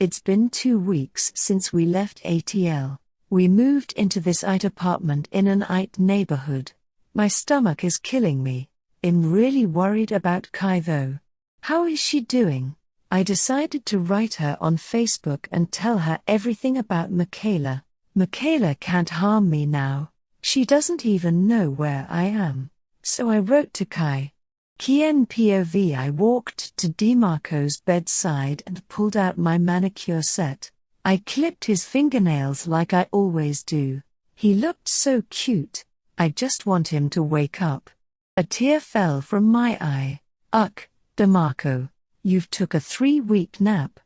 It's been 2 weeks since we left ATL. We moved into this IT apartment in an IT neighborhood. My stomach is killing me. I'm really worried about Kai though. How is she doing? I decided to write her on Facebook and tell her everything about Michaela. Michaela can't harm me now. She doesn't even know where I am. So I wrote to Kai. Kaienne POV. I walked to Demarco's bedside and pulled out my manicure set. I clipped his fingernails like I always do. He looked so cute. I just want him to wake up. A tear fell from my eye. Uck, Demarco, you've took a 3-week nap.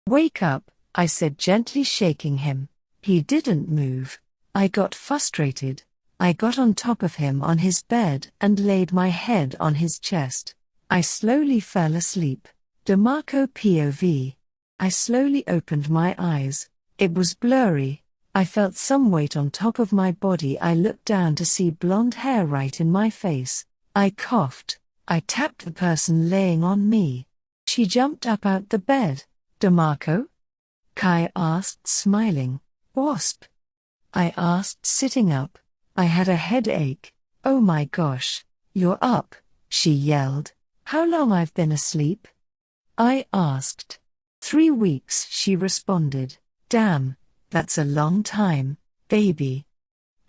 Wake up, I said, gently shaking him. He didn't move. I got frustrated. I got on top of him on his bed and laid my head on his chest. I slowly fell asleep. Demarco POV. I slowly opened my eyes. It was blurry. I felt some weight on top of my body. I looked down to see blonde hair right in my face. I coughed. I tapped the person laying on me. She jumped up out the bed. Demarco? Kai asked, smiling. Wasp? I asked, sitting up. I had a headache. Oh my gosh. You're up, she yelled. How long I've been asleep? I asked. 3 weeks, she responded. Damn, that's a long time, baby.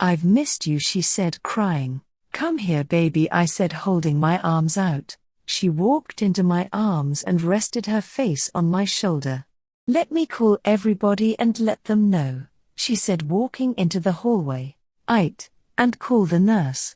I've missed you, she said, crying. Come here, baby, I said, holding my arms out. She walked into my arms and rested her face on my shoulder. Let me call everybody and let them know, she said, walking into the hallway. And call the nurse.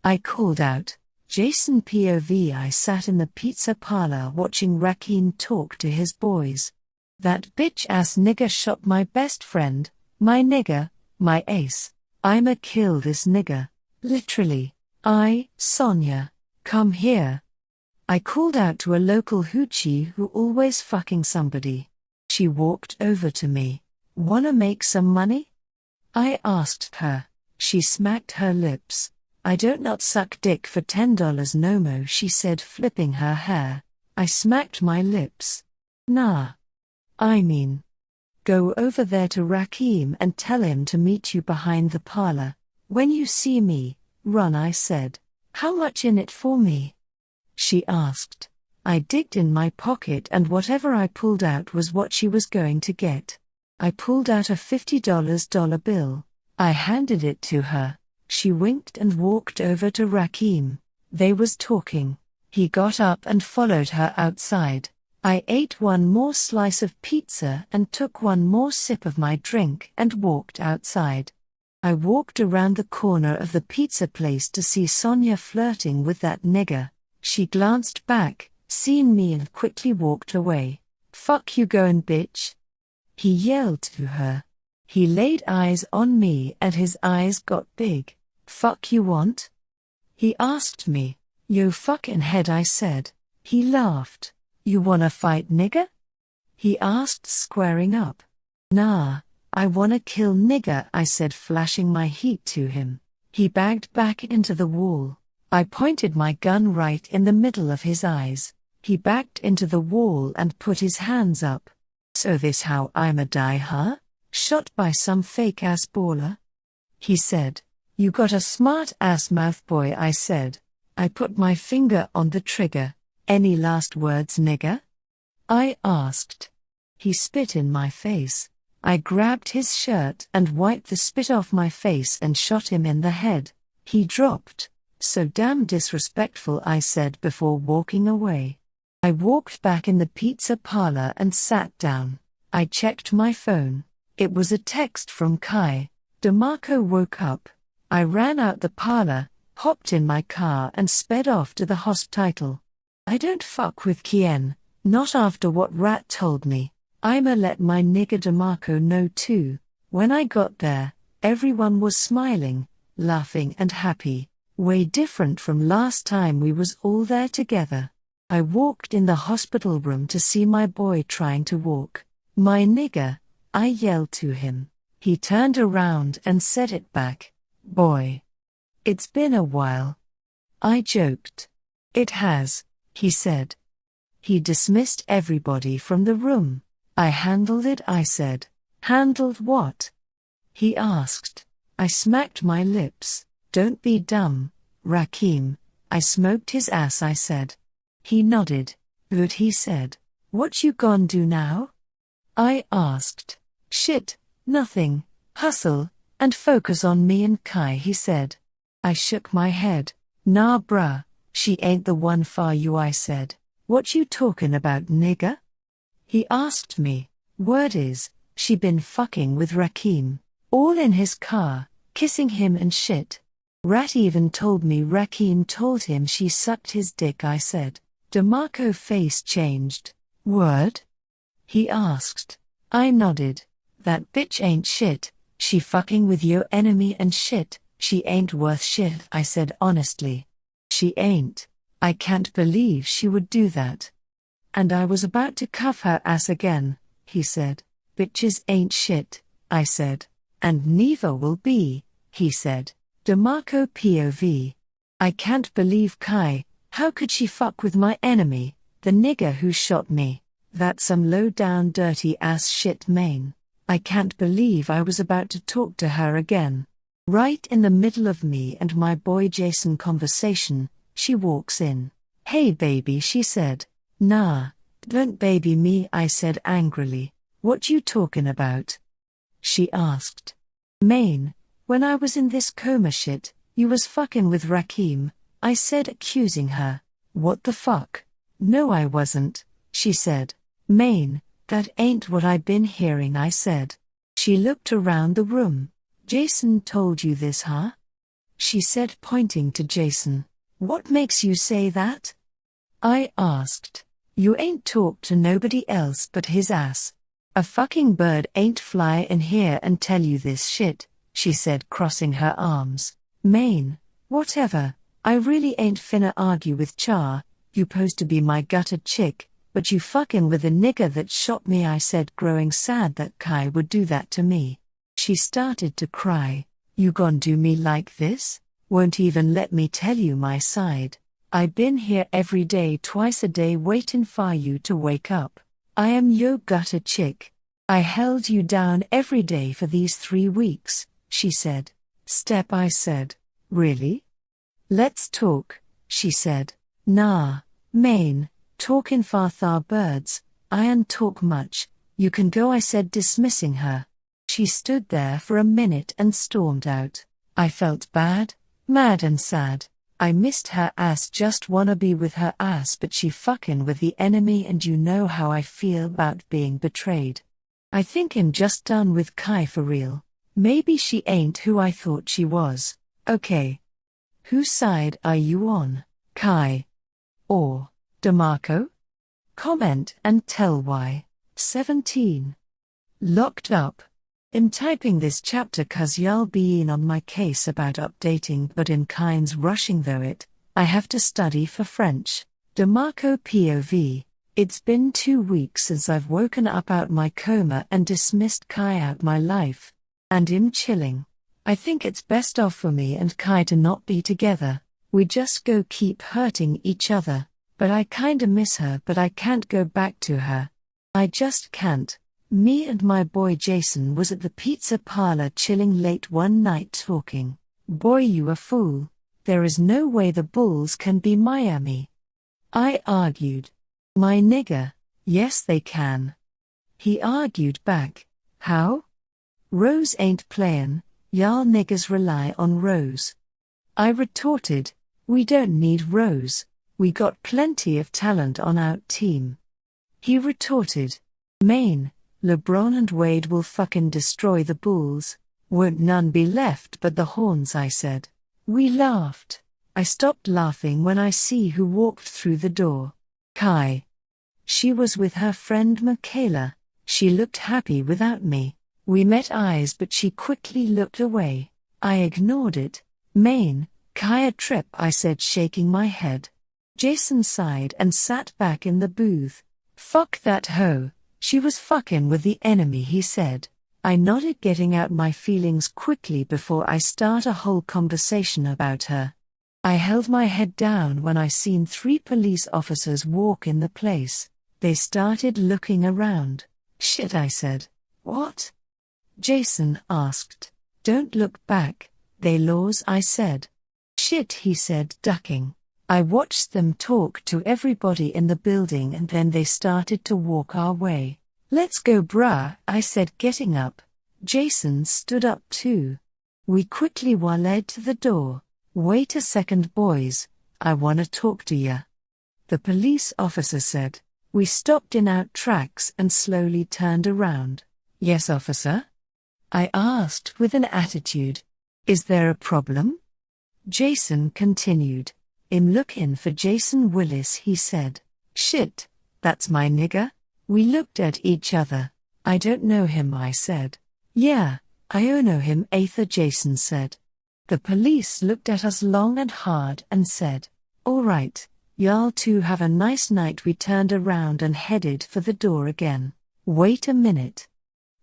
I called out. Jason POV. I sat in the pizza parlor watching Rakim talk to his boys. That bitch-ass nigger shot my best friend, my nigger, my ace. I'ma kill this nigger. Literally. Sonia, come here. I called out to a local hoochie who always fucking somebody. She walked over to me. Wanna make some money? I asked her. She smacked her lips. I don't not suck dick for $10 no mo, she said, flipping her hair. I smacked my lips. Nah. I mean. Go over there to Rakim and tell him to meet you behind the parlor. When you see me, run, I said. How much in it for me? She asked. I digged in my pocket and whatever I pulled out was what she was going to get. I pulled out a $50 bill. I handed it to her. She winked and walked over to Rakim. They was talking. He got up and followed her outside. I ate one more slice of pizza and took one more sip of my drink and walked outside. I walked around the corner of the pizza place to see Sonia flirting with that nigger. She glanced back, seen me and quickly walked away. Fuck you goin' bitch. He yelled to her. He laid eyes on me and his eyes got big. Fuck you want? He asked me. Yo fucking head, I said. He laughed. You wanna fight nigger? He asked, squaring up. Nah, I wanna kill nigger, I said, flashing my heat to him. He backed back into the wall. I pointed my gun right in the middle of his eyes. He backed into the wall and put his hands up. So this how I'ma die, huh? Shot by some fake-ass baller? He said. You got a smart-ass mouth, boy, I said. I put my finger on the trigger. Any last words, nigger? I asked. He spit in my face. I grabbed his shirt and wiped the spit off my face and shot him in the head. He dropped. So damn disrespectful, I said before walking away. I walked back in the pizza parlor and sat down. I checked my phone. It was a text from Kai. Demarco woke up. I ran out the parlor, hopped in my car and sped off to the hospital. I don't fuck with Kaienne, not after what Rat told me. I'ma let my nigger Demarco know too. When I got there, everyone was smiling, laughing and happy. Way different from last time we was all there together. I walked in the hospital room to see my boy trying to walk. My nigger, I yelled to him. He turned around and said it back. Boy. It's been a while. I joked. It has, he said. He dismissed everybody from the room. I handled it, I said. Handled what? He asked. I smacked my lips. Don't be dumb, Rakim. I smoked his ass, I said. He nodded. Good, he said. What you gon' do now? I asked. Shit, nothing. Hustle, and focus on me and Kai, he said. I shook my head. Nah bruh, she ain't the one for you, I said. What you talking about, nigga? He asked me. Word is, she been fucking with Rakim. All in his car, kissing him and shit. Rat even told me Rakim told him she sucked his dick, I said. DeMarco face changed. Word? He asked. I nodded. That bitch ain't shit, she fucking with your enemy and shit, she ain't worth shit, I said honestly. She ain't. I can't believe she would do that. And I was about to cuff her ass again, he said. Bitches ain't shit, I said. And neither will be, he said. DeMarco POV. I can't believe Kai, how could she fuck with my enemy, the nigger who shot me? That's some low down dirty ass shit, main. I can't believe I was about to talk to her again. Right in the middle of me and my boy Jason conversation, she walks in. Hey baby, she said. Nah, don't baby me, I said angrily. What you talking about? She asked. Main, when I was in this coma shit, you was fucking with Rakim, I said accusing her. What the fuck? No I wasn't, she said. Main, that ain't what I been hearing, I said. She looked around the room. Jason told you this, huh? She said, pointing to Jason. What makes you say that? I asked. You ain't talked to nobody else but his ass. A fucking bird ain't fly in here and tell you this shit, she said, crossing her arms. Main, whatever, I really ain't finna argue with Char, you posed to be my Gutta Chick, but you fucking with a nigger that shot me, I said, growing sad that Kai would do that to me. She started to cry. You gon' do me like this? Won't even let me tell you my side. I been here every day, twice a day, waiting for you to wake up. I am yo Gutta Chick. I held you down every day for these 3 weeks, she said. Step, I said. Really? Let's talk, she said. Nah, main, talkin' for thar birds, I ain't talk much, you can go, I said, dismissing her. She stood there for a minute and stormed out. I felt bad, mad and sad. I missed her ass, just wanna be with her ass, but she fucking with the enemy, and you know how I feel about being betrayed. I think I'm just done with Kai for real. Maybe she ain't who I thought she was. Okay. Whose side are you on, Kai or DeMarco? Comment and tell why. 17. Locked up. I'm typing this chapter cause y'all been on my case about updating, but I'm kinds rushing though it. I have to study for French. DeMarco POV. It's been 2 weeks since I've woken up out my coma and dismissed Kai out my life. And I'm chilling. I think it's best off for me and Kai to not be together. We just go keep hurting each other. But I kinda miss her, but I can't go back to her. I just can't. Me and my boy Jason was at the pizza parlor chilling late one night talking. Boy, you a fool. There is no way the Bulls can be Miami. I argued. My nigga, yes they can. He argued back. How? Rose ain't playin', y'all niggas rely on Rose. I retorted. We don't need Rose. We got plenty of talent on our team. He retorted. Main, LeBron and Wade will fucking destroy the Bulls. Won't none be left but the Horns, I said. We laughed. I stopped laughing when I see who walked through the door. Kai. She was with her friend Michaela. She looked happy without me. We met eyes but she quickly looked away. I ignored it. Main, Kai a trip, I said, shaking my head. Jason sighed and sat back in the booth. Fuck that hoe. She was fucking with the enemy, he said. I nodded, getting out my feelings quickly before I start a whole conversation about her. I held my head down when I seen 3 police officers walk in the place. They started looking around. Shit, I said. What? Jason asked. Don't look back, they laws, I said. Shit, he said, ducking. I watched them talk to everybody in the building and then they started to walk our way. Let's go, bruh, I said, getting up. Jason stood up too. We quickly walled to the door. Wait a second, boys, I wanna talk to ya. The police officer said. We stopped in our tracks and slowly turned around. Yes, officer? I asked with an attitude. Is there a problem? Jason continued. I'm looking for Jason Willis, he said. Shit, that's my nigga? We looked at each other. I don't know him, I said. Yeah, I know him, Aether, Jason said. The police looked at us long and hard and said, all right, y'all two have a nice night. We turned around and headed for the door again. Wait a minute.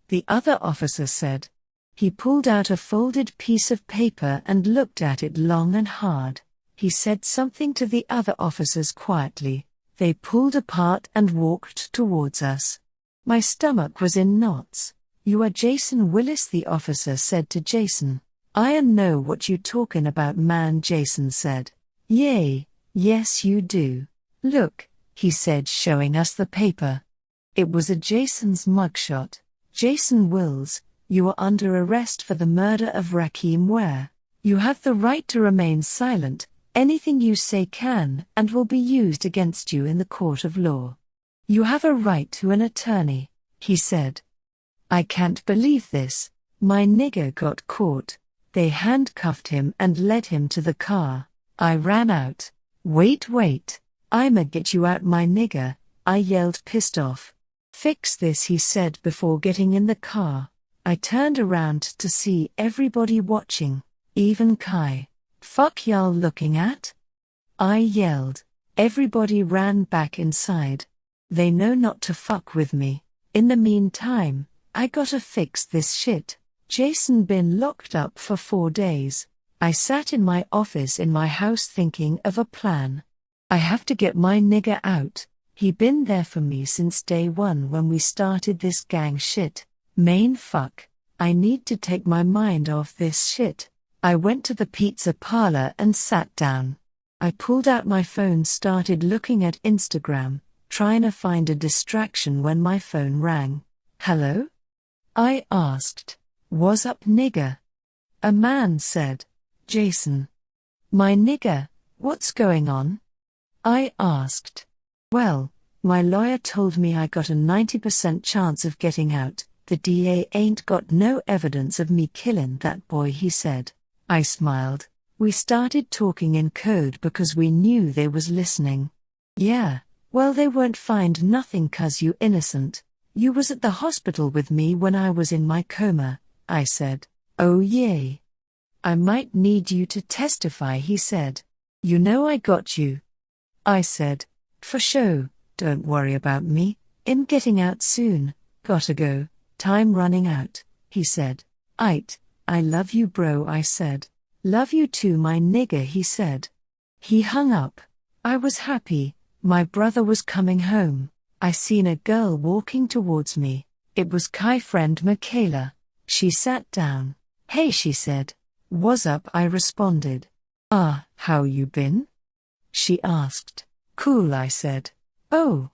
The other officer said. He pulled out a folded piece of paper and looked at it long and hard. He said something to the other officers quietly. They pulled apart and walked towards us. My stomach was in knots. You are Jason Willis, the officer said to Jason. I know what you talking about, man, Jason said. Yay, yes you do. Look, he said, showing us the paper. It was a Jason's mugshot. Jason Wills, you are under arrest for the murder of Rakeem Ware. You have the right to remain silent. Anything you say can and will be used against you in the court of law. You have a right to an attorney, he said. I can't believe this. My nigger got caught. They handcuffed him and led him to the car. I ran out. Wait, I'ma get you out, my nigger, I yelled, pissed off. Fix this, he said before getting in the car. I turned around to see everybody watching, even Kai. Fuck y'all looking at? I yelled. Everybody ran back inside. They know not to fuck with me. In the meantime, I gotta fix this shit. Jason been locked up for 4 days. I sat in my office in my house thinking of a plan. I have to get my nigger out. He been there for me since day one when we started this gang shit. Main fuck. I need to take my mind off this shit. I went to the pizza parlor and sat down. I pulled out my phone, started looking at Instagram, trying to find a distraction when my phone rang. Hello? I asked. What's up, nigger? A man said. Jason. My nigger, what's going on? I asked. Well, my lawyer told me I got a 90% chance of getting out. The DA ain't got no evidence of me killing that boy, he said. I smiled. We started talking in code because we knew they was listening. Yeah, well they won't find nothing 'cause you innocent. You was at the hospital with me when I was in my coma, I said. Oh yay. I might need you to testify, he said. You know I got you. I said. For sure, don't worry about me, I'm getting out soon, gotta go, time running out, he said. Aight, I love you bro, I said. Love you too, my nigger, he said. He hung up. I was happy, my brother was coming home. I seen a girl walking towards me. It was Kai friend Michaela. She sat down. Hey, she said. What's up, I responded. How you been? She asked. Cool, I said. Oh,